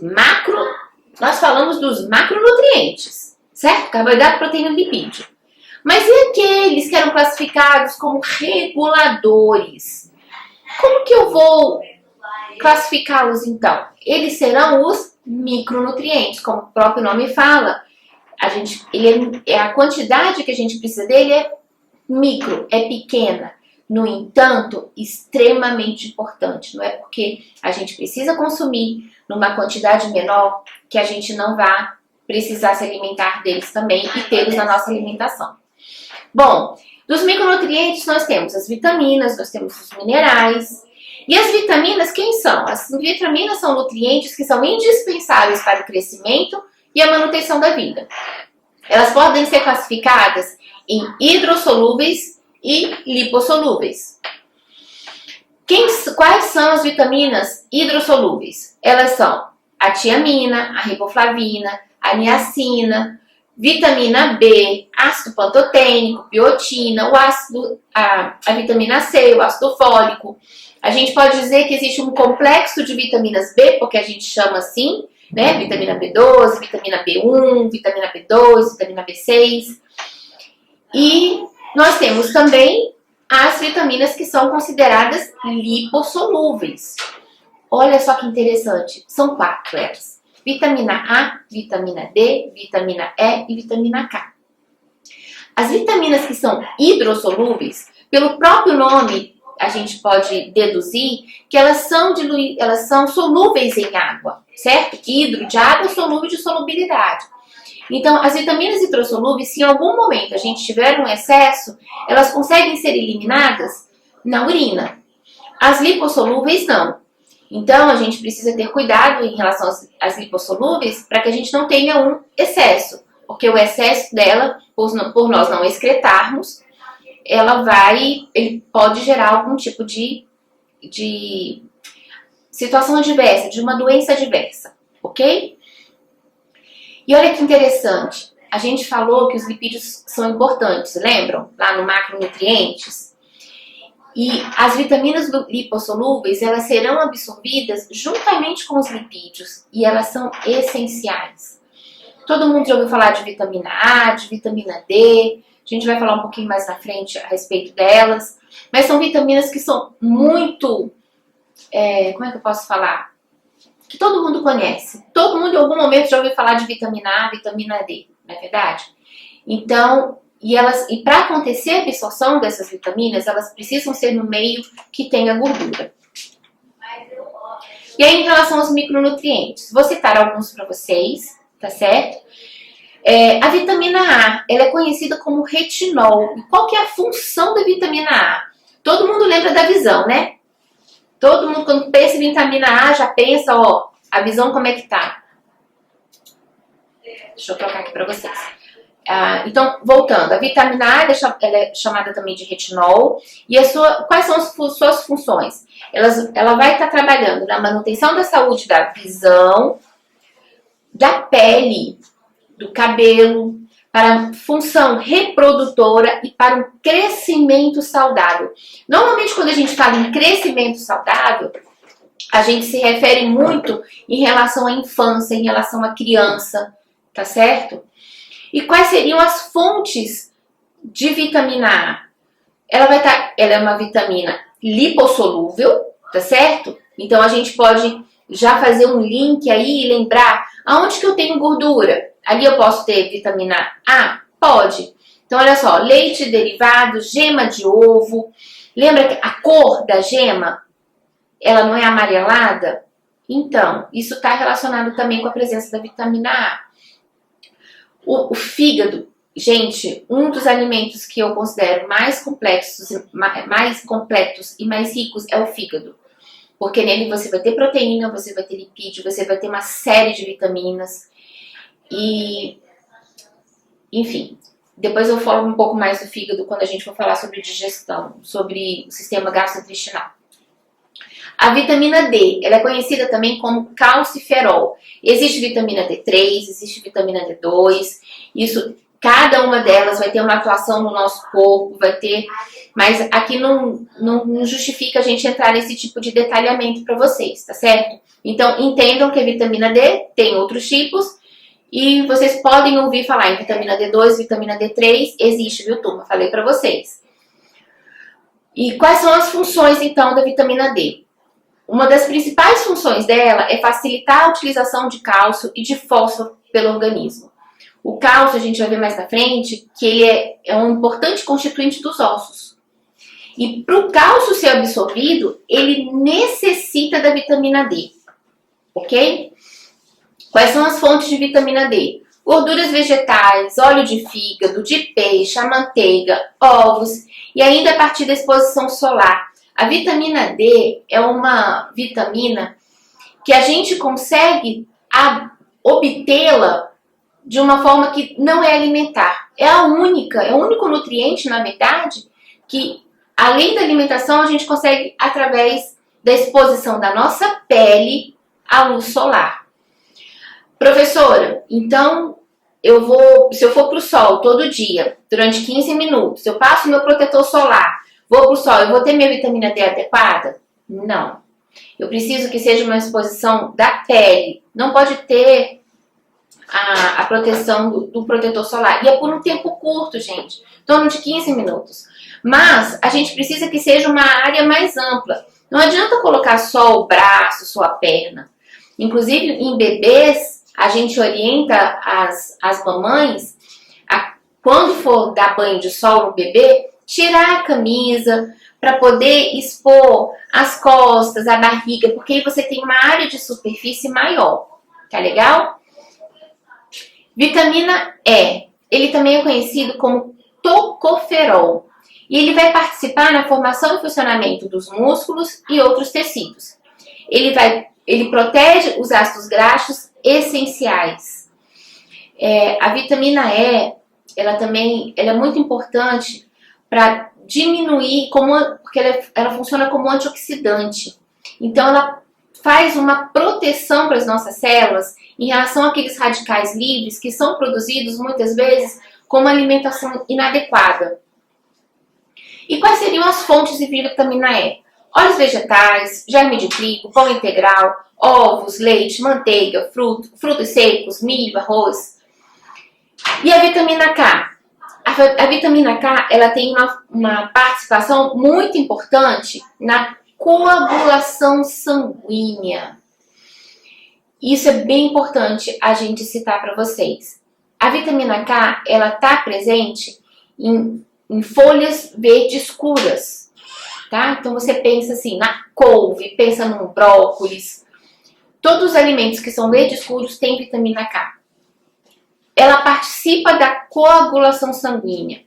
nós falamos dos macronutrientes, certo? Carboidrato, proteína e lipídio. Mas e aqueles que eram classificados como reguladores? Como que eu vou classificá-los então? Eles serão os micronutrientes, como o próprio nome fala. A quantidade que a gente precisa dele é micro, é pequena. No entanto, extremamente importante. Não é porque a gente precisa consumir numa quantidade menor que a gente não vai precisar se alimentar deles também e tê-los na nossa alimentação. Bom, dos micronutrientes nós temos as vitaminas, nós temos os minerais. E as vitaminas, quem são? As vitaminas são nutrientes que são indispensáveis para o crescimento e a manutenção da vida. Elas podem ser classificadas em hidrossolúveis e lipossolúveis. Quais são as vitaminas hidrossolúveis? Elas são a tiamina, a riboflavina, a niacina, vitamina B, ácido pantotênico, biotina, a vitamina C, o ácido fólico. A gente pode dizer que existe um complexo de vitaminas B, porque a gente chama assim, né? Vitamina B12, vitamina B1, vitamina B2, vitamina B6. E nós temos também as vitaminas que são consideradas lipossolúveis. Olha só que interessante, são 4 elas. Vitamina A, vitamina D, vitamina E e vitamina K. As vitaminas que são hidrossolúveis, pelo próprio nome, a gente pode deduzir que elas são solúveis em água, certo? Hidro de água, solúvel de solubilidade. Então, as vitaminas hidrossolúveis, se em algum momento a gente tiver um excesso, elas conseguem ser eliminadas na urina. As lipossolúveis não. Então, a gente precisa ter cuidado em relação às lipossolúveis para que a gente não tenha um excesso, porque o excesso dela, por nós não excretarmos, ele pode gerar algum tipo de situação adversa, de uma doença adversa, ok? E olha que interessante, a gente falou que os lipídios são importantes, lembram? Lá no macronutrientes. E as vitaminas lipossolúveis, elas serão absorvidas juntamente com os lipídios e elas são essenciais. Todo mundo já ouviu falar de vitamina A, de vitamina D, a gente vai falar um pouquinho mais na frente a respeito delas, mas são vitaminas que são muito, como é que eu posso falar? Que todo mundo conhece. Todo mundo em algum momento já ouviu falar de vitamina A, vitamina D, não é verdade? Então, e para acontecer a absorção dessas vitaminas, elas precisam ser no meio que tenha gordura. E aí, em relação aos micronutrientes, vou citar alguns para vocês, tá certo? A vitamina A, ela é conhecida como retinol. E qual que é a função da vitamina A? Todo mundo lembra da visão, né? Todo mundo, quando pensa em vitamina A, já pensa, ó, a visão como é que tá. Deixa eu trocar aqui para vocês. Então, voltando, a vitamina A ela é chamada também de retinol. E quais são as suas funções? Ela vai estar trabalhando na manutenção da saúde da visão, da pele, do cabelo, para função reprodutora e para um crescimento saudável. Normalmente, quando a gente fala em crescimento saudável, a gente se refere muito em relação à infância, em relação à criança, tá certo? E quais seriam as fontes de vitamina A? Ela é uma vitamina lipossolúvel, tá certo? Então, a gente pode já fazer um link aí e lembrar aonde que eu tenho gordura. Ali eu posso ter vitamina A? Pode. Então, olha só, leite derivado, gema de ovo. Lembra que a cor da gema, ela não é amarelada? Então, isso está relacionado também com a presença da vitamina A. O fígado, gente, um dos alimentos que eu considero mais completos e mais ricos é o fígado. Porque nele você vai ter proteína, você vai ter lipídio, você vai ter uma série de vitaminas. E, enfim, depois eu falo um pouco mais do fígado quando a gente for falar sobre digestão, sobre o sistema gastrointestinal. A vitamina D, ela é conhecida também como calciferol. Existe vitamina D3, existe vitamina D2. Cada uma delas vai ter uma atuação no nosso corpo, vai ter... Mas aqui não justifica a gente entrar nesse tipo de detalhamento para vocês, tá certo? Então, entendam que a vitamina D tem outros tipos e vocês podem ouvir falar em vitamina D2, vitamina D3, existe, viu, turma? Falei para vocês. E quais são as funções, então, da vitamina D? Uma das principais funções dela é facilitar a utilização de cálcio e de fósforo pelo organismo. O cálcio, a gente vai ver mais na frente, que ele é um importante constituinte dos ossos. E para o cálcio ser absorvido, ele necessita da vitamina D, ok? Quais são as fontes de vitamina D? Gorduras vegetais, óleo de fígado, de peixe, a manteiga, ovos e ainda a partir da exposição solar. A vitamina D é uma vitamina que a gente consegue obtê-la de uma forma que não é alimentar. É o único nutriente, na verdade, que além da alimentação a gente consegue através da exposição da nossa pele à luz solar. Professora, então se eu for para o sol todo dia, durante 15 minutos, eu passo meu protetor solar, vou para o sol, eu vou ter minha vitamina D adequada? Não. Eu preciso que seja uma exposição da pele. Não pode ter a proteção do protetor solar. E é por um tempo curto, gente. Em torno de 15 minutos. Mas a gente precisa que seja uma área mais ampla. Não adianta colocar só o braço, só a perna. Inclusive, em bebês, a gente orienta as mamães quando for dar banho de sol no bebê, tirar a camisa para poder expor as costas, a barriga, porque aí você tem uma área de superfície maior. Tá legal? Vitamina E. Ele também é conhecido como tocoferol. E ele vai participar na formação e funcionamento dos músculos e outros tecidos. Ele protege os ácidos graxos essenciais. A vitamina E, ela é muito importante para diminuir, porque ela funciona como antioxidante. Então, ela faz uma proteção para as nossas células em relação àqueles radicais livres que são produzidos muitas vezes com uma alimentação inadequada. E quais seriam as fontes de vitamina E? Óleos vegetais, germe de trigo, pão integral, ovos, leite, manteiga, frutos secos, milho, arroz. E a vitamina K? A vitamina K, ela tem uma participação muito importante na coagulação sanguínea. Isso é bem importante a gente citar para vocês. A vitamina K, ela está presente em folhas verdes escuras, tá? Então você pensa assim, na couve, pensa no brócolis. Todos os alimentos que são verdes escuros têm vitamina K. Ela participa da coagulação sanguínea.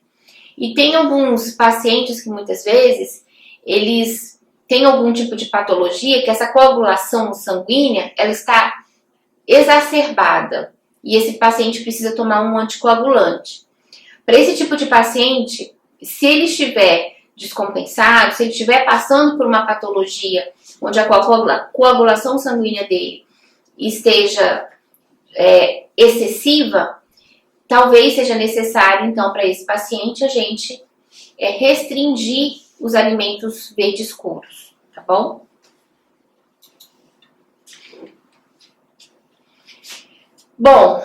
E tem alguns pacientes que muitas vezes eles têm algum tipo de patologia que essa coagulação sanguínea ela está exacerbada. E esse paciente precisa tomar um anticoagulante. Para esse tipo de paciente, se ele estiver descompensado, se ele estiver passando por uma patologia onde a coagulação sanguínea dele esteja excessiva, talvez seja necessário, então, para esse paciente, a gente restringir os alimentos verdes escuros, tá bom? Bom,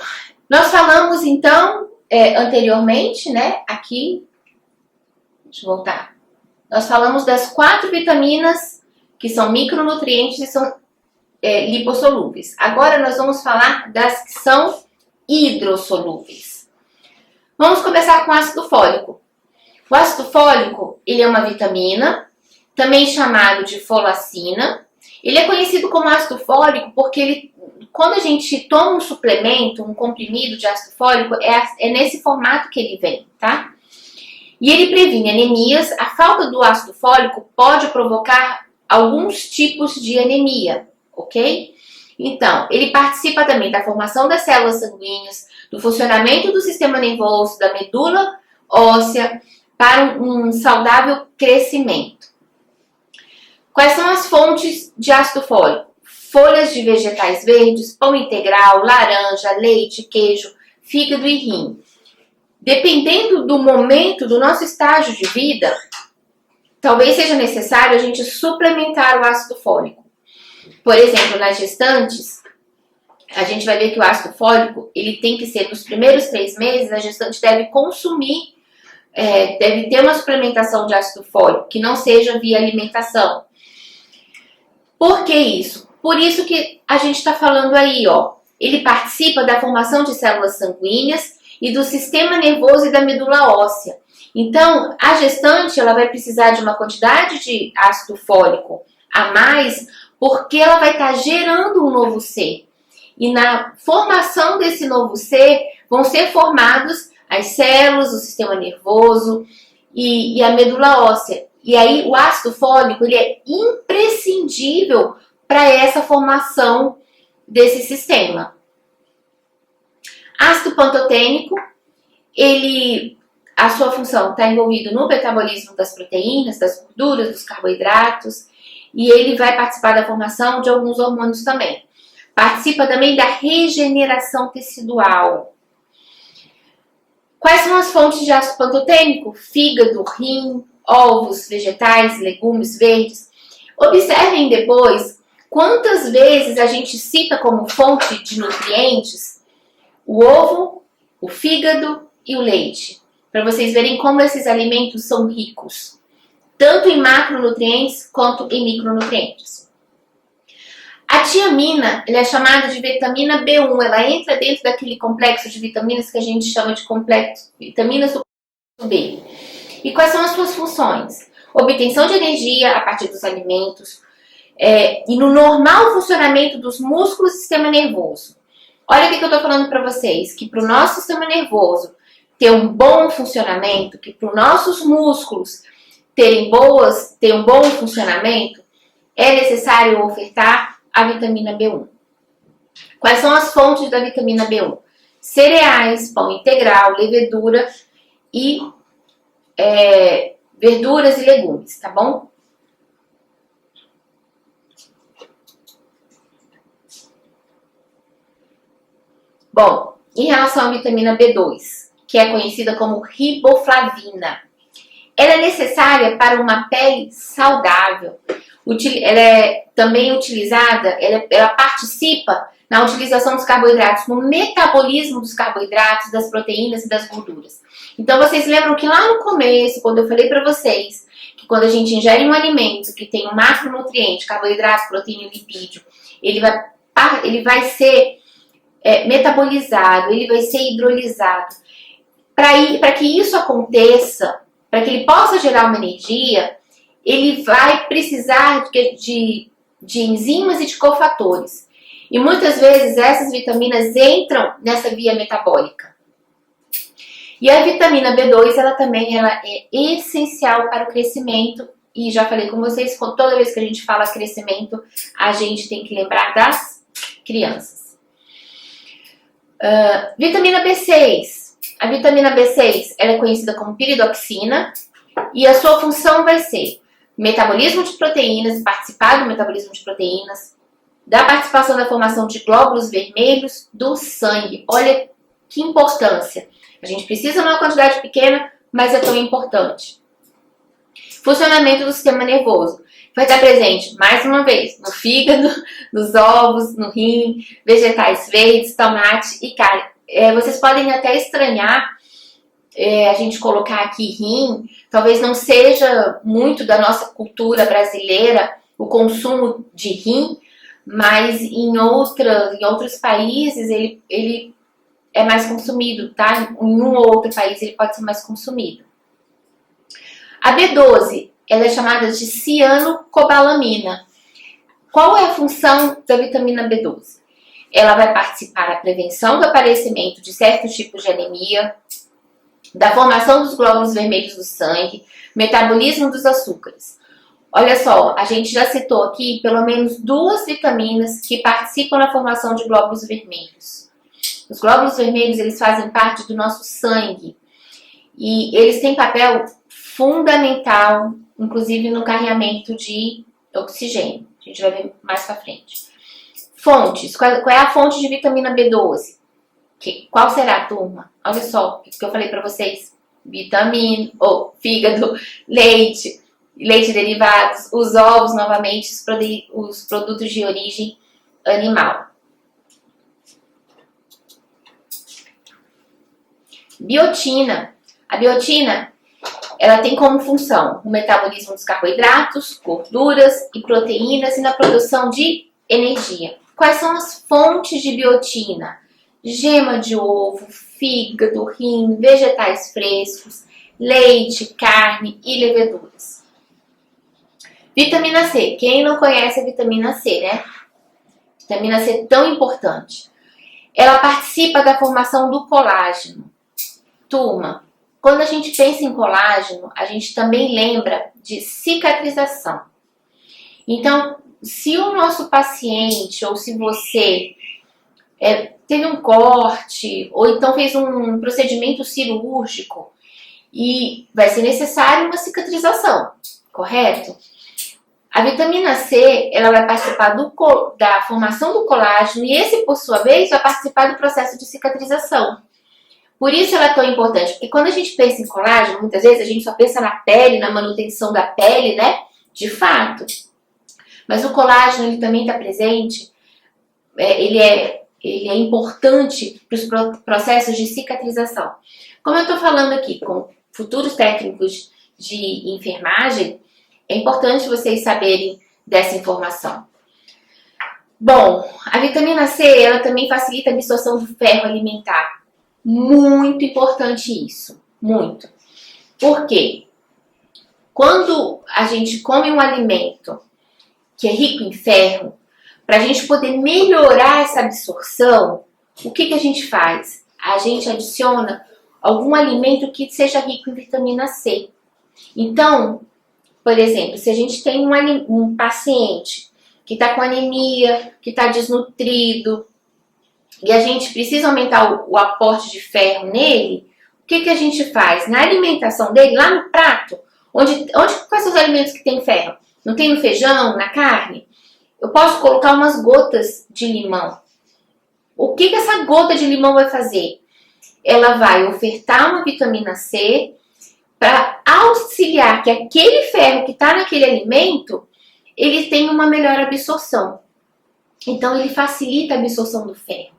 nós falamos, então, anteriormente, né, aqui, deixa eu voltar, nós falamos das 4 vitaminas que são micronutrientes e são lipossolúveis. Agora nós vamos falar das que são hidrossolúveis. Vamos começar com o ácido fólico. O ácido fólico, ele é uma vitamina, também chamado de folacina. Ele é conhecido como ácido fólico porque quando a gente toma um suplemento, um comprimido de ácido fólico, é nesse formato que ele vem, tá? E ele previne anemias. A falta do ácido fólico pode provocar alguns tipos de anemia, ok? Então, ele participa também da formação das células sanguíneas, do funcionamento do sistema nervoso, da medula óssea, para um saudável crescimento. Quais são as fontes de ácido fólico? Folhas de vegetais verdes, pão integral, laranja, leite, queijo, fígado e rim. Dependendo do momento, do nosso estágio de vida, talvez seja necessário a gente suplementar o ácido fólico. Por exemplo, nas gestantes, a gente vai ver que o ácido fólico, ele tem que ser, nos primeiros 3 meses, a gestante deve consumir, deve ter uma suplementação de ácido fólico, que não seja via alimentação. Por que isso? Por isso que a gente está falando aí, ó. Ele participa da formação de células sanguíneas e do sistema nervoso e da medula óssea. Então, a gestante, ela vai precisar de uma quantidade de ácido fólico a mais, porque ela vai estar gerando um novo ser. E na formação desse novo ser, vão ser formados as células, o sistema nervoso e a medula óssea. E aí, o ácido fólico, ele é imprescindível para essa formação desse sistema. Ácido pantotênico, a sua função está envolvida no metabolismo das proteínas, das gorduras, dos carboidratos, e ele vai participar da formação de alguns hormônios também. Participa também da regeneração tecidual. Quais são as fontes de ácido pantotênico? Fígado, rim, ovos, vegetais, legumes verdes. Observem depois quantas vezes a gente cita como fonte de nutrientes o ovo, o fígado e o leite. Para vocês verem como esses alimentos são ricos, tanto em macronutrientes quanto em micronutrientes. A tiamina, ela é chamada de vitamina B1, ela entra dentro daquele complexo de vitaminas que a gente chama de complexo vitaminas do B. E quais são as suas funções? Obtenção de energia a partir dos alimentos e no normal funcionamento dos músculos e sistema nervoso. Olha o que eu estou falando para vocês, que para o nosso sistema nervoso ter um bom funcionamento, que para os nossos músculos ter um bom funcionamento, é necessário ofertar a vitamina B1. Quais são as fontes da vitamina B1? Cereais, pão integral, levedura e verduras e legumes, tá bom? Bom, em relação à vitamina B2, que é conhecida como riboflavina, ela é necessária para uma pele saudável. Ela é também utilizada, ela participa na utilização dos carboidratos, no metabolismo dos carboidratos, das proteínas e das gorduras. Então, vocês lembram que lá no começo, quando eu falei para vocês que quando a gente ingere um alimento que tem um macronutriente, carboidrato, proteína e lipídio, ele vai ser metabolizado, ele vai ser hidrolisado. Para que isso aconteça, para que ele possa gerar uma energia, ele vai precisar de enzimas e de cofatores. E muitas vezes essas vitaminas entram nessa via metabólica. E a vitamina B2, ela é essencial para o crescimento. E já falei com vocês, toda vez que a gente fala crescimento, a gente tem que lembrar das crianças. Vitamina B6. A vitamina B6 ela é conhecida como piridoxina e a sua função vai ser metabolismo de proteínas, participar do metabolismo de proteínas, da participação da formação de glóbulos vermelhos do sangue. Olha que importância. A gente precisa de uma quantidade pequena, mas é tão importante. Funcionamento do sistema nervoso. Vai estar presente, mais uma vez, no fígado, nos ovos, no rim, vegetais verdes, tomate e carne. Vocês podem até estranhar a gente colocar aqui rim, talvez não seja muito da nossa cultura brasileira o consumo de rim, mas em outros países ele é mais consumido, tá? Em um ou outro país ele pode ser mais consumido. A B12, ela é chamada de cianocobalamina. Qual é a função da vitamina B12? Ela vai participar da prevenção do aparecimento de certos tipos de anemia, da formação dos glóbulos vermelhos do sangue, metabolismo dos açúcares. Olha só, a gente já citou aqui pelo menos 2 vitaminas que participam na formação de glóbulos vermelhos. Os glóbulos vermelhos, eles fazem parte do nosso sangue e eles têm papel fundamental, inclusive no carregamento de oxigênio. A gente vai ver mais pra frente. Fontes. Qual é a fonte de vitamina B12? Qual será, turma? Olha só o que eu falei para vocês. Vitamina, fígado, leite derivados, os ovos, novamente, os produtos de origem animal. Biotina. A biotina, ela tem como função o metabolismo dos carboidratos, gorduras e proteínas e na produção de energia. Quais são as fontes de biotina? Gema de ovo, fígado, rim, vegetais frescos, leite, carne e leveduras. Vitamina C. Quem não conhece a vitamina C, né? Vitamina C é tão importante. Ela participa da formação do colágeno. Turma, quando a gente pensa em colágeno, a gente também lembra de cicatrização. Então, se o nosso paciente ou se você teve um corte ou então fez um procedimento cirúrgico e vai ser necessário uma cicatrização, correto? A vitamina C, ela vai participar da formação do colágeno e esse, por sua vez, vai participar do processo de cicatrização. Por isso ela é tão importante, porque quando a gente pensa em colágeno, muitas vezes a gente só pensa na pele, na manutenção da pele, né? De fato. Mas o colágeno, ele também está presente, ele é importante para os processos de cicatrização. Como eu estou falando aqui com futuros técnicos de enfermagem, é importante vocês saberem dessa informação. Bom, a vitamina C, ela também facilita a absorção do ferro alimentar. Muito importante isso, muito. Por quê? Quando a gente come um alimento que é rico em ferro, para a gente poder melhorar essa absorção, o que a gente faz? A gente adiciona algum alimento que seja rico em vitamina C. Então, por exemplo, se a gente tem um paciente que está com anemia, que está desnutrido, e a gente precisa aumentar o aporte de ferro nele, o que a gente faz? Na alimentação dele, lá no prato, quais são os alimentos que tem ferro? Não tem no feijão, na carne? Eu posso colocar umas gotas de limão. O que essa gota de limão vai fazer? Ela vai ofertar uma vitamina C para auxiliar que aquele ferro que está naquele alimento, ele tenha uma melhor absorção. Então, ele facilita a absorção do ferro.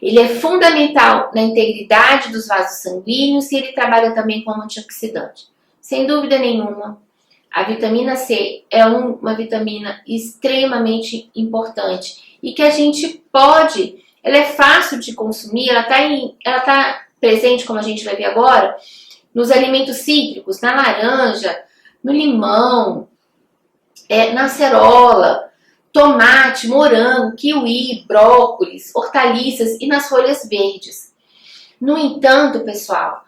Ele é fundamental na integridade dos vasos sanguíneos e ele trabalha também como antioxidante. Sem dúvida nenhuma, a vitamina C é uma vitamina extremamente importante e que a gente pode, ela é fácil de consumir, ela está presente, como a gente vai ver agora, nos alimentos cítricos, na laranja, no limão, na acerola, tomate, morango, kiwi, brócolis, hortaliças e nas folhas verdes. No entanto, pessoal,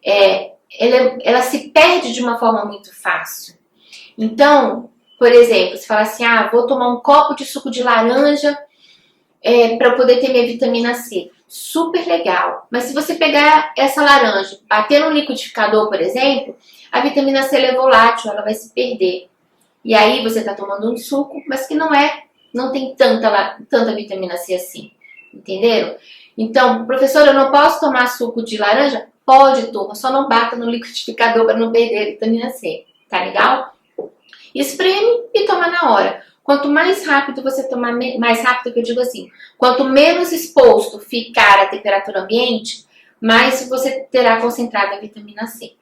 ela se perde de uma forma muito fácil. Então, por exemplo, se fala assim, vou tomar um copo de suco de laranja para poder ter minha vitamina C. Super legal. Mas se você pegar essa laranja, bater no liquidificador, por exemplo, a vitamina C é volátil, ela vai se perder. E aí você está tomando um suco, mas que não tem tanta vitamina C assim. Entenderam? Então, professor, eu não posso tomar suco de laranja? Pode, turma, só não bata no liquidificador para não perder a vitamina C. Tá legal? Espreme e toma na hora. Quanto mais rápido você tomar, mais rápido que eu digo assim, quanto menos exposto ficar a temperatura ambiente, mais você terá concentrado a vitamina C.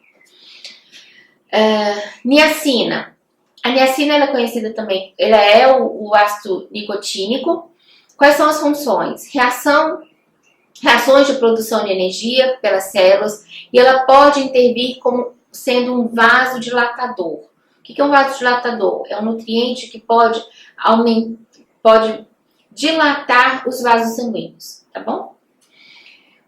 Niacina. A niacina ela é conhecida também, ela é o ácido nicotínico. Quais são as funções? Reações de produção de energia pelas células e ela pode intervir como sendo um vasodilatador. O que é um vasodilatador? É um nutriente que pode dilatar os vasos sanguíneos, tá bom?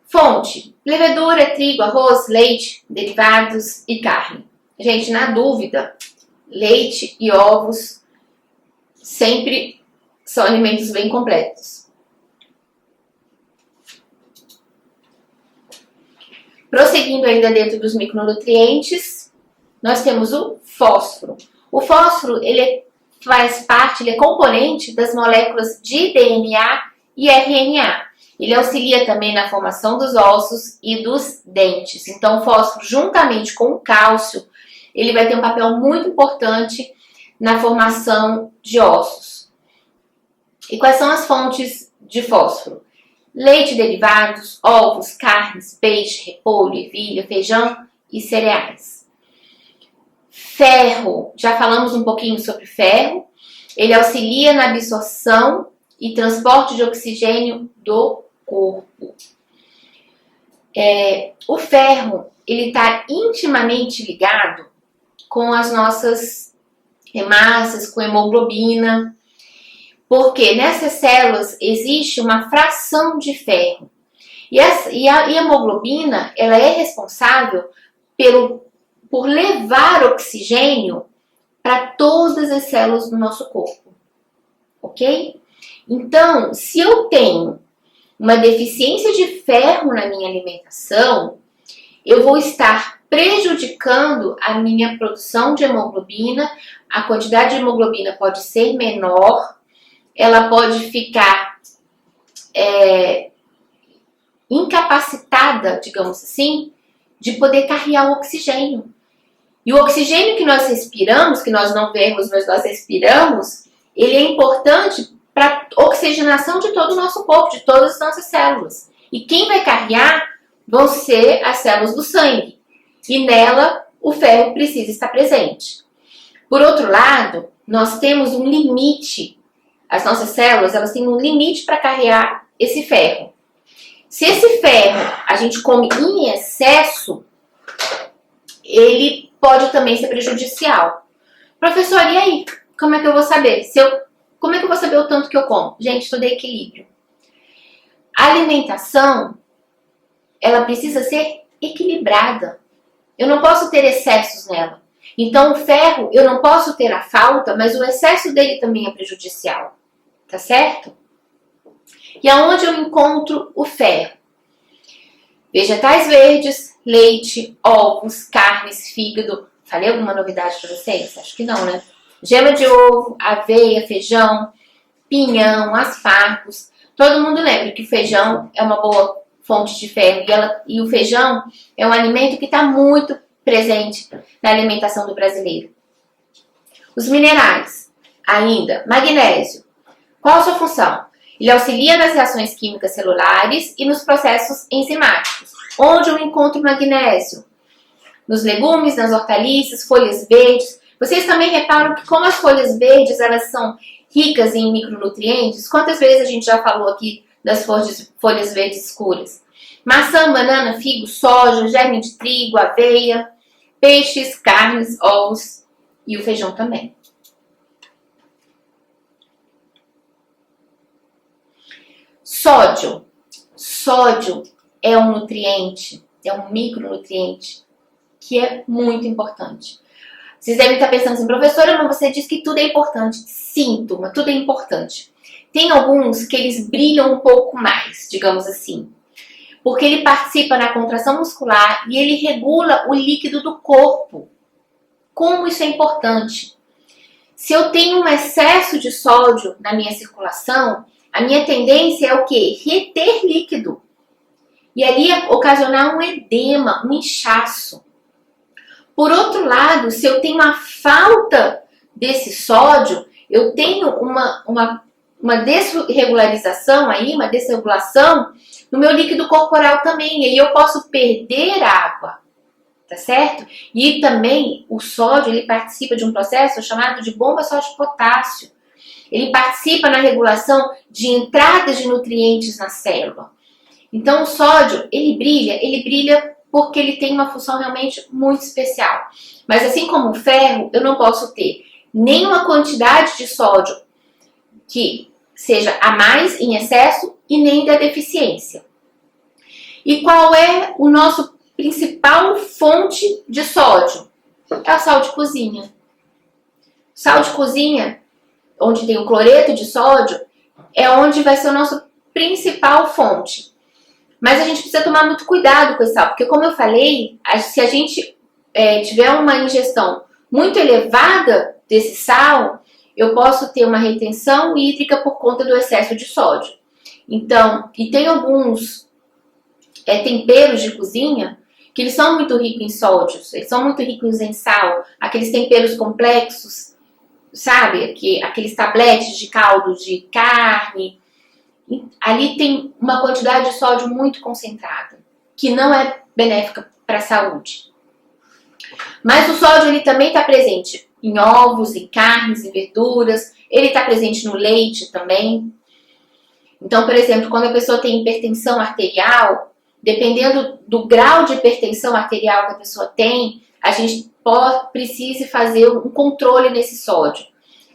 Fonte: levedura, trigo, arroz, leite, derivados e carne. Gente, na dúvida, leite e ovos sempre são alimentos bem completos. Prosseguindo ainda dentro dos micronutrientes, nós temos o fósforo. O fósforo, ele faz parte, ele é componente das moléculas de DNA e RNA. Ele auxilia também na formação dos ossos e dos dentes. Então, o fósforo, juntamente com o cálcio, ele vai ter um papel muito importante na formação de ossos. E quais são as fontes de fósforo? Leite e derivados, ovos, carnes, peixe, repolho, ervilha, feijão e cereais. Ferro, já falamos um pouquinho sobre ferro. Ele auxilia na absorção e transporte de oxigênio do corpo. O ferro, ele está intimamente ligado com as nossas hemácias, com hemoglobina, porque nessas células existe uma fração de ferro. E a hemoglobina, ela é responsável por levar oxigênio para todas as células do nosso corpo, ok? Então, se eu tenho uma deficiência de ferro na minha alimentação, eu vou estar prejudicando a minha produção de hemoglobina. A quantidade de hemoglobina pode ser menor, ela pode ficar incapacitada, digamos assim, de poder carregar o oxigênio. E o oxigênio que nós respiramos, que nós não vemos, mas nós respiramos, ele é importante para a oxigenação de todo o nosso corpo, de todas as nossas células. E quem vai carregar vão ser as células do sangue. E nela, o ferro precisa estar presente. Por outro lado, nós temos um limite. As nossas células, elas têm um limite para carregar esse ferro. Se esse ferro a gente come em excesso, ele pode também ser prejudicial. Professor, e aí? Como é que eu vou saber? Como é que eu vou saber o tanto que eu como? Gente, isso é equilíbrio. A alimentação, ela precisa ser equilibrada. Eu não posso ter excessos nela. Então, o ferro, eu não posso ter a falta, mas o excesso dele também é prejudicial. Tá certo? E aonde eu encontro o ferro? Vegetais verdes, leite, ovos, carnes, fígado. Falei alguma novidade para vocês? Acho que não, né? Gema de ovo, aveia, feijão, pinhão, aspargos. Todo mundo lembra que o feijão é uma boa fonte de ferro. E o feijão é um alimento que está muito presente na alimentação do brasileiro. Os minerais, ainda, magnésio. Qual a sua função? Ele auxilia nas reações químicas celulares e nos processos enzimáticos. Onde eu encontro magnésio? Nos legumes, nas hortaliças, folhas verdes. Vocês também reparam que como as folhas verdes elas são ricas em micronutrientes? Quantas vezes a gente já falou aqui das folhas verdes escuras? Maçã, banana, figo, soja, germe de trigo, aveia, peixes, carnes, ovos e o feijão também. Sódio. Sódio é um nutriente, é um micronutriente que é muito importante. Vocês devem estar pensando assim, professora, mas você diz que tudo é importante. Sim, turma, tudo é importante. Tem alguns que eles brilham um pouco mais, digamos assim, porque ele participa na contração muscular e ele regula o líquido do corpo. Como isso é importante? Se eu tenho um excesso de sódio na minha circulação, a minha tendência é o quê? Reter líquido. E ali ocasionar um edema, um inchaço. Por outro lado, se eu tenho uma falta desse sódio, eu tenho uma desregularização aí, uma desregulação no meu líquido corporal também. E aí eu posso perder água, tá certo? E também o sódio, ele participa de um processo chamado de bomba sódio-potássio. Ele participa na regulação de entradas de nutrientes na célula. Então o sódio, ele brilha porque ele tem uma função realmente muito especial. Mas assim como o ferro, eu não posso ter nenhuma quantidade de sódio que seja a mais em excesso e nem da deficiência. E qual é o nosso principal fonte de sódio? É o sal de cozinha. Sal de cozinha, onde tem o cloreto de sódio, é onde vai ser a nossa principal fonte. Mas a gente precisa tomar muito cuidado com esse sal, porque como eu falei, se a gente tiver uma ingestão muito elevada desse sal, eu posso ter uma retenção hídrica por conta do excesso de sódio. Então, e tem alguns temperos de cozinha que eles são muito ricos em sódios, eles são muito ricos em sal, aqueles temperos complexos, sabe? Aqueles tabletes de caldo de carne, ali tem uma quantidade de sódio muito concentrada, que não é benéfica para a saúde. Mas o sódio ele também está presente em ovos, em carnes, em verduras, ele está presente no leite também. Então, por exemplo, quando a pessoa tem hipertensão arterial, dependendo do grau de hipertensão arterial que a pessoa tem, a gente precisa fazer um controle nesse sódio.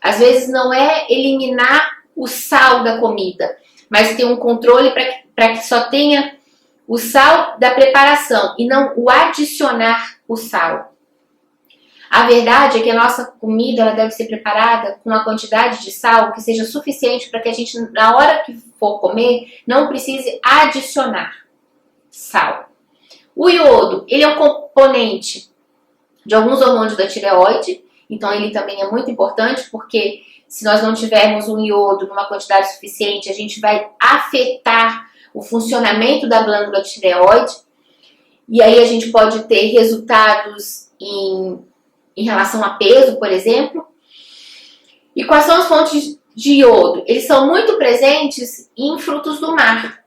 Às vezes não é eliminar o sal da comida, mas ter um controle para que só tenha o sal da preparação e não o adicionar o sal. A verdade é que a nossa comida ela deve ser preparada com uma quantidade de sal que seja suficiente para que a gente, na hora que for comer, não precise adicionar sal. O iodo, ele é um componente de alguns hormônios da tireoide, então ele também é muito importante porque se nós não tivermos um iodo numa quantidade suficiente, a gente vai afetar o funcionamento da glândula tireoide e aí a gente pode ter resultados em relação a peso, por exemplo. E quais são as fontes de iodo? Eles são muito presentes em frutos do mar.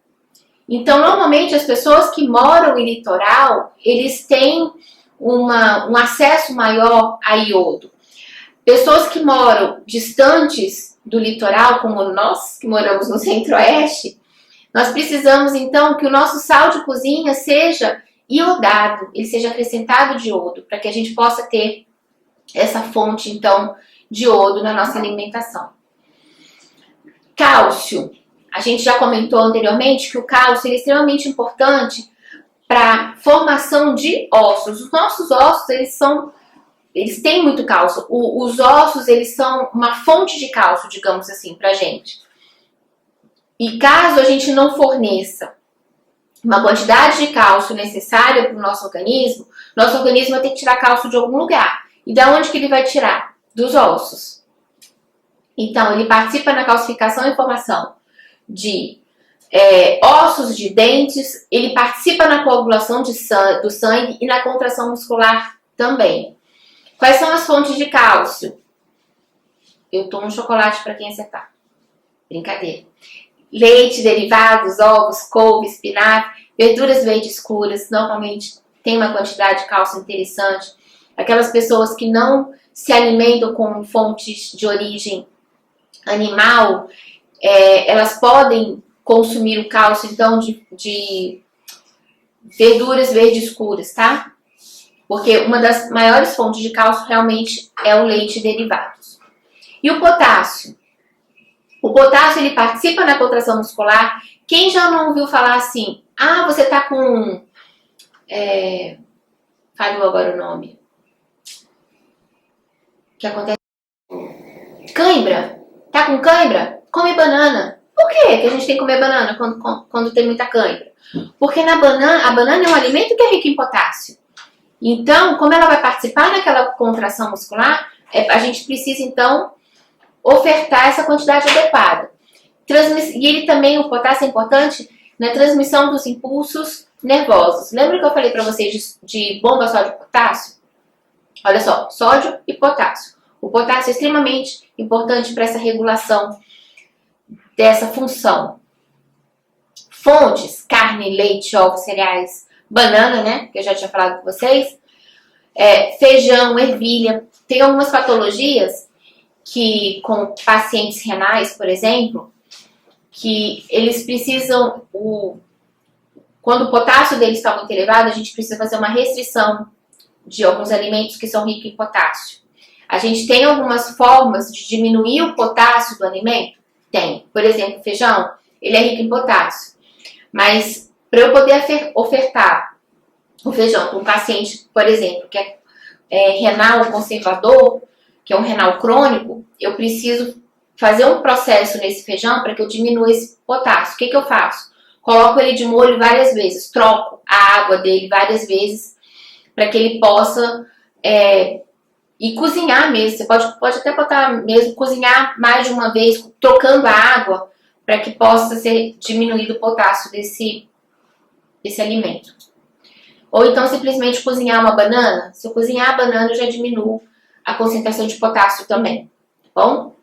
Então, normalmente, as pessoas que moram em litoral, eles têm um acesso maior a iodo. Pessoas que moram distantes do litoral, como nós, que moramos no centro-oeste, nós precisamos, então, que o nosso sal de cozinha seja iodado, ele seja acrescentado de iodo, para que a gente possa ter essa fonte, então, de iodo na nossa alimentação. Cálcio. A gente já comentou anteriormente que o cálcio é extremamente importante para a formação de ossos. Os nossos ossos, eles têm muito cálcio. Os ossos, eles são uma fonte de cálcio, digamos assim, para a gente. E caso a gente não forneça uma quantidade de cálcio necessária para o nosso organismo vai ter que tirar cálcio de algum lugar. E da onde que ele vai tirar? Dos ossos. Então, ele participa na calcificação e formação de ossos, de dentes, ele participa na coagulação do sangue e na contração muscular também. Quais são as fontes de cálcio? Eu tomo chocolate para quem acertar. Brincadeira. Leite, derivados, ovos, couve, espinafre, verduras verdes escuras, normalmente tem uma quantidade de cálcio interessante. Aquelas pessoas que não se alimentam com fontes de origem animal, elas podem consumir o cálcio, então, de verduras verdes escuras, tá? Porque uma das maiores fontes de cálcio realmente é o leite e derivados. E o potássio? O potássio, ele participa na contração muscular. Quem já não ouviu falar assim, você tá com... falhou agora o nome. O que acontece? Cãibra. Tá com cãibra? Come banana. Por que a gente tem que comer banana quando tem muita cãibra? Porque a banana é um alimento que é rico em potássio. Então, como ela vai participar naquela contração muscular, a gente precisa, então, ofertar essa quantidade adequada. E ele também, o potássio é importante na transmissão dos impulsos nervosos. Lembra que eu falei para vocês de bomba sódio-potássio? Olha só, sódio e potássio. O potássio é extremamente importante para essa regulação dessa função. Fontes, carne, leite, ovos, cereais, banana, né? Que eu já tinha falado com vocês. Feijão, ervilha. Tem algumas patologias que, com pacientes renais, por exemplo, que eles precisam, quando o potássio deles está muito elevado, a gente precisa fazer uma restrição de alguns alimentos que são ricos em potássio. A gente tem algumas formas de diminuir o potássio do alimento? Tem. Por exemplo, o feijão, ele é rico em potássio. Mas para eu poder ofertar o feijão para um paciente, por exemplo, que é renal conservador, que é um renal crônico, eu preciso fazer um processo nesse feijão para que eu diminua esse potássio. O que eu faço? Coloco ele de molho várias vezes, troco a água dele várias vezes para que ele possa e cozinhar mesmo. Você pode até botar mesmo, cozinhar mais de uma vez, trocando a água para que possa ser diminuído o potássio desse alimento. Ou então simplesmente cozinhar uma banana. Se eu cozinhar a banana, eu já diminuo a concentração de potássio também, tá bom?